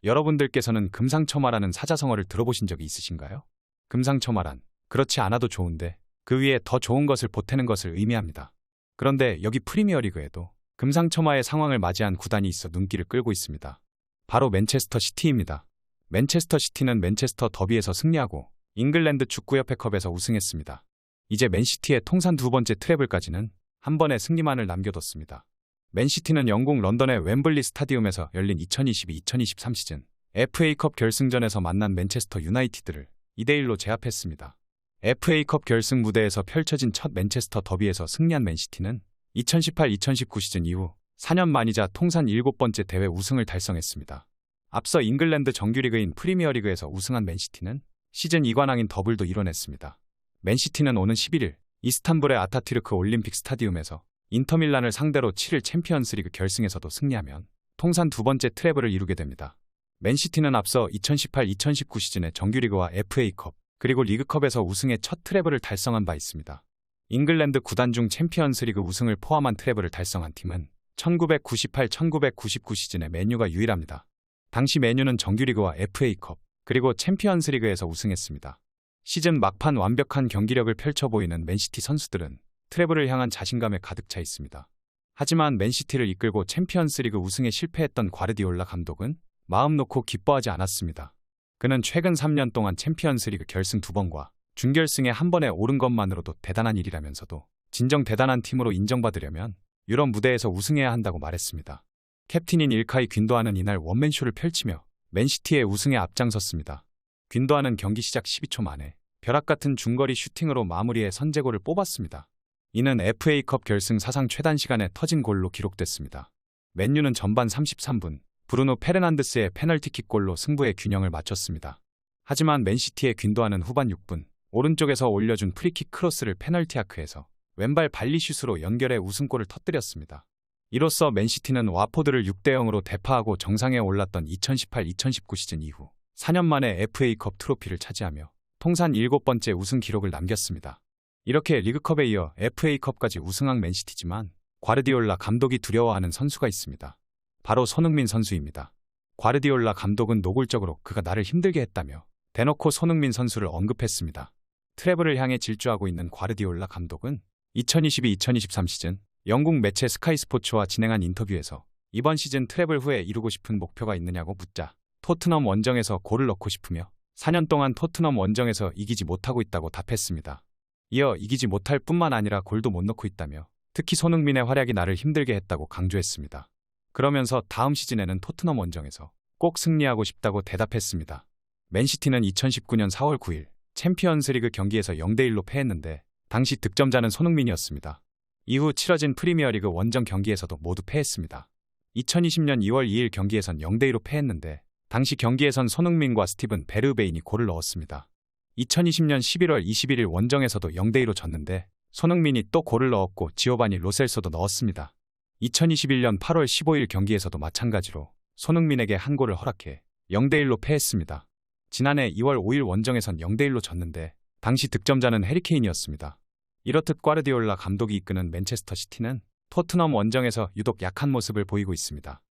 여러분들께서는 금상첨화라는 사자성어를 들어보신 적이 있으신가요? 금상첨화란 그렇지 않아도 좋은데 그 위에 더 좋은 것을 보태는 것을 의미합니다. 그런데 여기 프리미어리그에도 금상첨화의 상황을 맞이한 구단이 있어 눈길을 끌고 있습니다. 바로 맨체스터 시티입니다. 맨체스터 시티는 맨체스터 더비에서 승리하고 잉글랜드 축구협회컵에서 우승했습니다. 이제 맨시티의 통산 두 번째 트래블까지는 한 번의 승리만을 남겨뒀습니다. 맨시티는 영국 런던의 웸블리 스타디움에서 열린 2022-2023 시즌 FA컵 결승전에서 만난 맨체스터 유나이티드를 2대1로 제압했습니다. FA컵 결승 무대에서 펼쳐진 첫 맨체스터 더비에서 승리한 맨시티는 2018-2019 시즌 이후 4년 만이자 통산 7번째 대회 우승을 달성했습니다. 앞서 잉글랜드 정규리그인 프리미어리그에서 우승한 맨시티는 시즌 2관왕인 더블도 이뤄냈습니다. 맨시티는 오는 11일 이스탄불의 아타튀르크 올림픽 스타디움에서 인터밀란을 상대로 7일 챔피언스리그 결승에서도 승리하면 통산 두 번째 트래블을 이루게 됩니다. 맨시티는 앞서 2018-2019 시즌의 정규리그와 FA컵 그리고 리그컵에서 우승의 첫 트래블을 달성한 바 있습니다. 잉글랜드 구단 중 챔피언스리그 우승을 포함한 트래블을 달성한 팀은 1998-1999 시즌의 맨유가 유일합니다. 당시 맨유는 정규리그와 FA컵 그리고 챔피언스리그에서 우승했습니다. 시즌 막판 완벽한 경기력을 펼쳐 보이는 맨시티 선수들은 트래블을 향한 자신감에 가득 차 있습니다. 하지만 맨시티를 이끌고 챔피언스리그 우승에 실패했던 과르디올라 감독은 마음 놓고 기뻐하지 않았습니다. 그는 최근 3년 동안 챔피언스리그 결승 2번과 준결승에 한 번에 오른 것만으로도 대단한 일이라면서도 진정 대단한 팀으로 인정받으려면 유럽 무대에서 우승해야 한다고 말했습니다. 캡틴인 일카이 균도안은 이날 원맨쇼를 펼치며 맨시티의 우승에 앞장섰습니다. 균도안은 경기 시작 12초 만에 벼락같은 중거리 슈팅으로 마무리해 선제골을 뽑았습니다. 이는 FA컵 결승 사상 최단 시간에 터진 골로 기록됐습니다. 맨유는 전반 33분 브루노 페르난데스의 페널티킥골로 승부의 균형을 맞췄습니다. 하지만 맨시티의 균도안은 후반 6분 오른쪽에서 올려준 프리킥 크로스를 페널티 아크에서 왼발 발리슛으로 연결해 우승골을 터뜨렸습니다. 이로써 맨시티는 와포드를 6대0으로 대파하고 정상에 올랐던 2018-2019 시즌 이후 4년 만에 FA컵 트로피를 차지하며 통산 7번째 우승 기록을 남겼습니다. 이렇게 리그컵에 이어 FA컵까지 우승한 맨시티지만 과르디올라 감독이 두려워하는 선수가 있습니다. 바로 손흥민 선수입니다. 과르디올라 감독은 노골적으로 그가 나를 힘들게 했다며 대놓고 손흥민 선수를 언급했습니다. 트래블을 향해 질주하고 있는 과르디올라 감독은 2022-2023 시즌 영국 매체 스카이 스포츠와 진행한 인터뷰에서 이번 시즌 트래블 후에 이루고 싶은 목표가 있느냐고 묻자 토트넘 원정에서 골을 넣고 싶으며 4년 동안 토트넘 원정에서 이기지 못하고 있다고 답했습니다. 이어 이기지 못할 뿐만 아니라 골도 못 넣고 있다며 특히 손흥민의 활약이 나를 힘들게 했다고 강조했습니다. 그러면서 다음 시즌에는 토트넘 원정에서 꼭 승리하고 싶다고 대답했습니다. 맨시티는 2019년 4월 9일 챔피언스리그 경기에서 0대1로 패했는데 당시 득점자는 손흥민이었습니다. 이후 치러진 프리미어리그 원정 경기에서도 모두 패했습니다. 2020년 2월 2일 경기에선 0대2로 패했는데 당시 경기에선 손흥민과 스티븐 베르베인이 골을 넣었습니다. 2020년 11월 21일 원정에서도 0대2로 졌는데 손흥민이 또 골을 넣었고 지오바니 로셀소도 넣었습니다. 2021년 8월 15일 경기에서도 마찬가지로 손흥민에게 한 골을 허락해 0대1로 패했습니다. 지난해 2월 5일 원정에선 0대1로 졌는데 당시 득점자는 해리케인이었습니다. 이렇듯 과르디올라 감독이 이끄는 맨체스터 시티는 토트넘 원정에서 유독 약한 모습을 보이고 있습니다.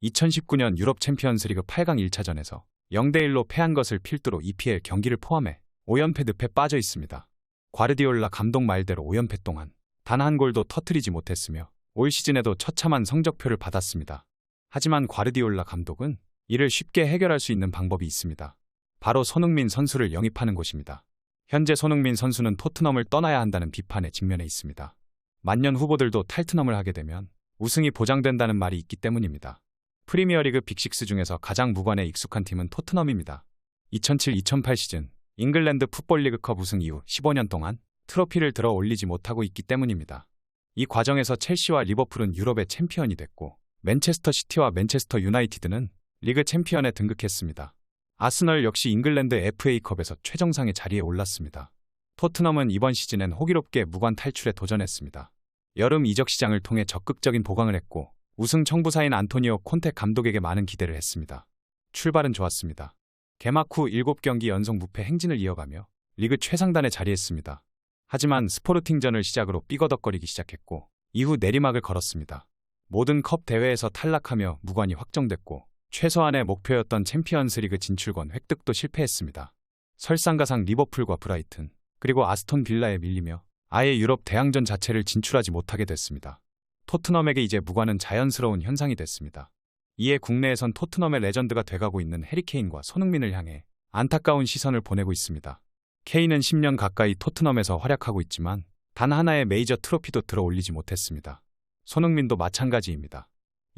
2019년 유럽 챔피언스리그 8강 1차전에서 0대1로 패한 것을 필두로 EPL 경기를 포함해 5연패 늪에 빠져 있습니다. 과르디올라 감독 말대로 5연패 동안 단 한 골도 터뜨리지 못했으며 올 시즌에도 처참한 성적표를 받았습니다. 하지만 과르디올라 감독은 이를 쉽게 해결할 수 있는 방법이 있습니다. 바로 손흥민 선수를 영입하는 것입니다. 현재 손흥민 선수는 토트넘을 떠나야 한다는 비판에 직면해 있습니다. 만년 후보들도 탈트넘을 하게 되면 우승이 보장된다는 말이 있기 때문입니다. 프리미어리그 빅6 중에서 가장 무관에 익숙한 팀은 토트넘입니다. 2007-2008 시즌 잉글랜드 풋볼 리그컵 우승 이후 15년 동안 트로피를 들어 올리지 못하고 있기 때문입니다. 이 과정에서 첼시와 리버풀은 유럽의 챔피언이 됐고 맨체스터 시티와 맨체스터 유나이티드는 리그 챔피언에 등극했습니다. 아스널 역시 잉글랜드 FA컵에서 최정상의 자리에 올랐습니다. 토트넘은 이번 시즌엔 호기롭게 무관 탈출에 도전했습니다. 여름 이적 시장을 통해 적극적인 보강을 했고 우승 청부사인 안토니오 콘테 감독에게 많은 기대를 했습니다. 출발은 좋았습니다. 개막 후 7경기 연속 무패 행진을 이어가며 리그 최상단에 자리했습니다. 하지만 스포르팅전을 시작으로 삐거덕거리기 시작했고 이후 내리막을 걸었습니다. 모든 컵 대회에서 탈락하며 무관이 확정됐고 최소한의 목표였던 챔피언스리그 진출권 획득도 실패했습니다. 설상가상 리버풀과 브라이튼, 그리고 아스톤 빌라에 밀리며 아예 유럽 대항전 자체를 진출하지 못하게 됐습니다. 토트넘에게 이제 무관은 자연스러운 현상이 됐습니다. 이에 국내에선 토트넘의 레전드가 돼가고 있는 해리케인과 손흥민을 향해 안타까운 시선을 보내고 있습니다. 케인은 10년 가까이 토트넘에서 활약하고 있지만 단 하나의 메이저 트로피도 들어올리지 못했습니다. 손흥민도 마찬가지입니다.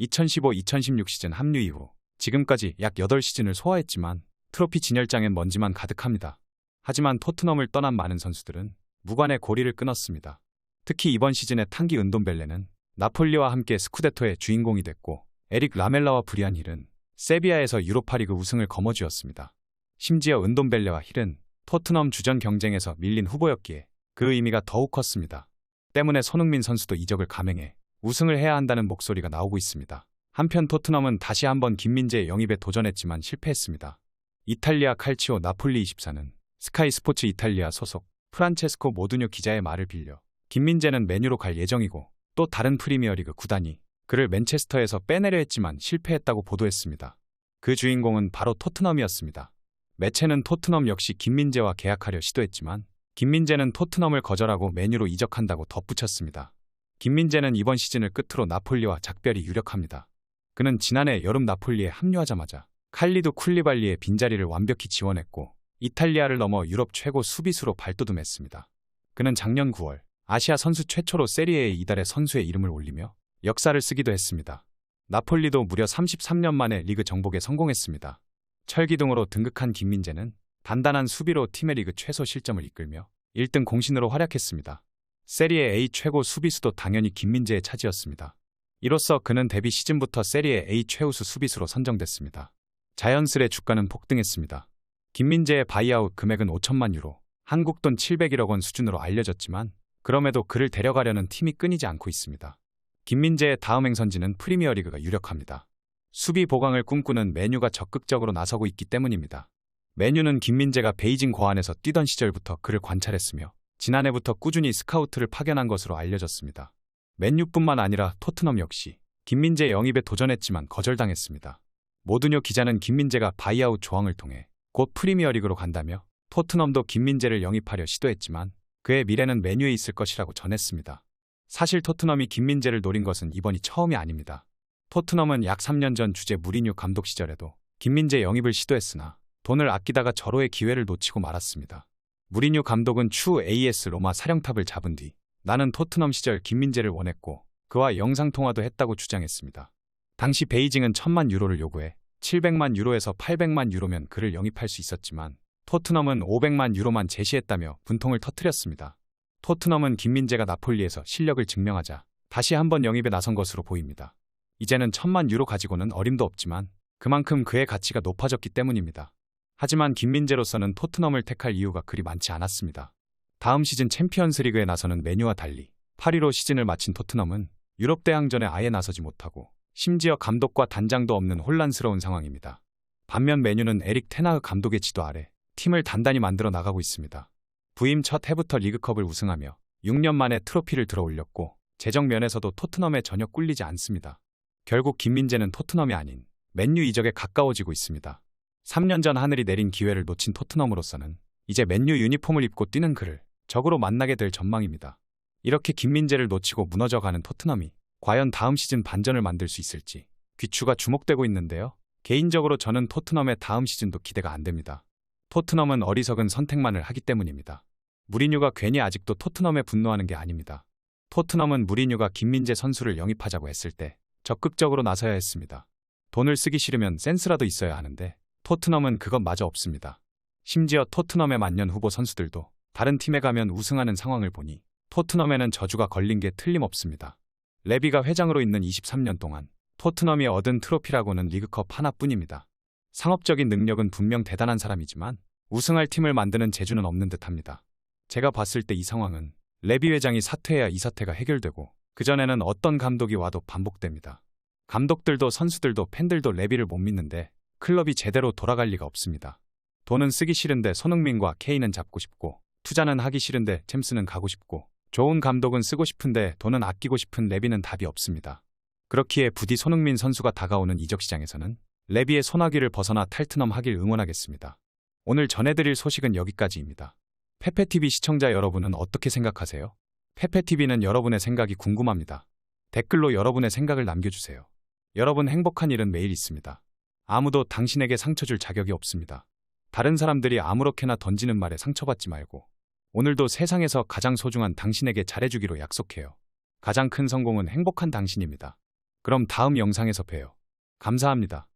2015-2016 시즌 합류 이후 지금까지 약 8시즌을 소화했지만 트로피 진열장엔 먼지만 가득합니다. 하지만 토트넘을 떠난 많은 선수들은 무관의 고리를 끊었습니다. 특히 이번 시즌의 탄기 은돔벨레는 나폴리와 함께 스쿠데토의 주인공이 됐고, 에릭 라멜라와 브리안 힐은 세비야에서 유로파리그 우승을 거머쥐었습니다. 심지어 은돔벨레와 힐은 토트넘 주전 경쟁에서 밀린 후보였기에 그 의미가 더욱 컸습니다. 때문에 손흥민 선수도 이적을 감행해 우승을 해야 한다는 목소리가 나오고 있습니다. 한편 토트넘은 다시 한번 김민재의 영입에 도전했지만 실패했습니다. 이탈리아 칼치오 나폴리 24는 스카이 스포츠 이탈리아 소속 프란체스코 모두뇨 기자의 말을 빌려 김민재는 맨유로 갈 예정이고 또 다른 프리미어리그 구단이 그를 맨체스터에서 빼내려 했지만 실패했다고 보도했습니다. 그 주인공은 바로 토트넘이었습니다. 매체는 토트넘 역시 김민재와 계약하려 시도했지만 김민재는 토트넘을 거절하고 맨유로 이적한다고 덧붙였습니다. 김민재는 이번 시즌을 끝으로 나폴리와 작별이 유력합니다. 그는 지난해 여름 나폴리에 합류하자마자 칼리두 쿨리발리의 빈자리를 완벽히 지원했고 이탈리아를 넘어 유럽 최고 수비수로 발돋움했습니다. 그는 작년 9월 아시아 선수 최초로 세리에에 이달의 선수의 이름을 올리며 역사를 쓰기도 했습니다. 나폴리도 무려 33년 만에 리그 정복에 성공했습니다. 철기둥으로 등극한 김민재는 단단한 수비로 팀의 리그 최소 실점을 이끌며 1등 공신으로 활약했습니다. 세리에 A 최고 수비수도 당연히 김민재의 차지였습니다. 이로써 그는 데뷔 시즌부터 세리에 A 최우수 수비수로 선정됐습니다. 자연스레 주가는 폭등했습니다. 김민재의 바이아웃 금액은 5천만 유로, 한국 돈 701억 원 수준으로 알려졌지만 그럼에도 그를 데려가려는 팀이 끊이지 않고 있습니다. 김민재의 다음 행선지는 프리미어리그가 유력합니다. 수비 보강을 꿈꾸는 맨유가 적극적으로 나서고 있기 때문입니다. 맨유는 김민재가 베이징 고안에서 뛰던 시절부터 그를 관찰했으며 지난해부터 꾸준히 스카우트를 파견한 것으로 알려졌습니다. 맨유뿐만 아니라 토트넘 역시 김민재 영입에 도전했지만 거절당했습니다. 모두뇨 기자는 김민재가 바이아웃 조항을 통해 곧 프리미어리그로 간다며 토트넘도 김민재를 영입하려 시도했지만 그의 미래는 맨유에 있을 것이라고 전했습니다. 사실 토트넘이 김민재를 노린 것은 이번이 처음이 아닙니다. 토트넘은 약 3년 전 주제 무리뉴 감독 시절에도 김민재 영입을 시도했으나 돈을 아끼다가 절호의 기회를 놓치고 말았습니다. 무리뉴 감독은 추후 AS 로마 사령탑을 잡은 뒤 나는 토트넘 시절 김민재를 원했고 그와 영상통화도 했다고 주장했습니다. 당시 베이징은 1,000만 유로를 요구해 700만 유로에서 800만 유로면 그를 영입할 수 있었지만 토트넘은 500만 유로만 제시했다며 분통을 터뜨렸습니다. 토트넘은 김민재가 나폴리에서 실력을 증명하자 다시 한번 영입에 나선 것으로 보입니다. 이제는 1,000만 유로 가지고는 어림도 없지만 그만큼 그의 가치가 높아졌기 때문입니다. 하지만 김민재로서는 토트넘을 택할 이유가 그리 많지 않았습니다. 다음 시즌 챔피언스리그에 나서는 맨유와 달리 8위로 시즌을 마친 토트넘은 유럽 대항전에 아예 나서지 못하고 심지어 감독과 단장도 없는 혼란스러운 상황입니다. 반면 맨유는 에릭 테나흐 감독의 지도 아래 팀을 단단히 만들어 나가고 있습니다. 부임 첫 해부터 리그컵을 우승하며 6년 만에 트로피를 들어올렸고 재정 면에서도 토트넘에 전혀 꿀리지 않습니다. 결국 김민재는 토트넘이 아닌 맨유 이적에 가까워지고 있습니다. 3년 전 하늘이 내린 기회를 놓친 토트넘으로서는 이제 맨유 유니폼을 입고 뛰는 그를 적으로 만나게 될 전망입니다. 이렇게 김민재를 놓치고 무너져가는 토트넘이 과연 다음 시즌 반전을 만들 수 있을지 귀추가 주목되고 있는데요. 개인적으로 저는 토트넘의 다음 시즌도 기대가 안 됩니다. 토트넘은 어리석은 선택만을 하기 때문입니다. 무리뉴가 괜히 아직도 토트넘에 분노하는 게 아닙니다. 토트넘은 무리뉴가 김민재 선수를 영입하자고 했을 때 적극적으로 나서야 했습니다. 돈을 쓰기 싫으면 센스라도 있어야 하는데 토트넘은 그것마저 없습니다. 심지어 토트넘의 만년 후보 선수들도 다른 팀에 가면 우승하는 상황을 보니 토트넘에는 저주가 걸린 게 틀림없습니다. 레비가 회장으로 있는 23년 동안 토트넘이 얻은 트로피라고는 리그컵 하나뿐입니다. 상업적인 능력은 분명 대단한 사람이지만 우승할 팀을 만드는 재주는 없는 듯합니다. 제가 봤을 때 이 상황은 레비 회장이 사퇴해야 이 사태가 해결되고 그전에는 어떤 감독이 와도 반복됩니다. 감독들도 선수들도 팬들도 레비를 못 믿는데 클럽이 제대로 돌아갈 리가 없습니다. 돈은 쓰기 싫은데 손흥민과 케인은 잡고 싶고 투자는 하기 싫은데 챔스는 가고 싶고 좋은 감독은 쓰고 싶은데 돈은 아끼고 싶은 레비는 답이 없습니다. 그렇기에 부디 손흥민 선수가 다가오는 이적 시장에서는 레비의 소나기를 벗어나 탈트넘 하길 응원하겠습니다. 오늘 전해드릴 소식은 여기까지입니다. 페페TV 시청자 여러분은 어떻게 생각하세요? 페페TV는 여러분의 생각이 궁금합니다. 댓글로 여러분의 생각을 남겨주세요. 여러분 행복한 일은 매일 있습니다. 아무도 당신에게 상처 줄 자격이 없습니다. 다른 사람들이 아무렇게나 던지는 말에 상처받지 말고 오늘도 세상에서 가장 소중한 당신에게 잘해주기로 약속해요. 가장 큰 성공은 행복한 당신입니다. 그럼 다음 영상에서 봬요. 감사합니다.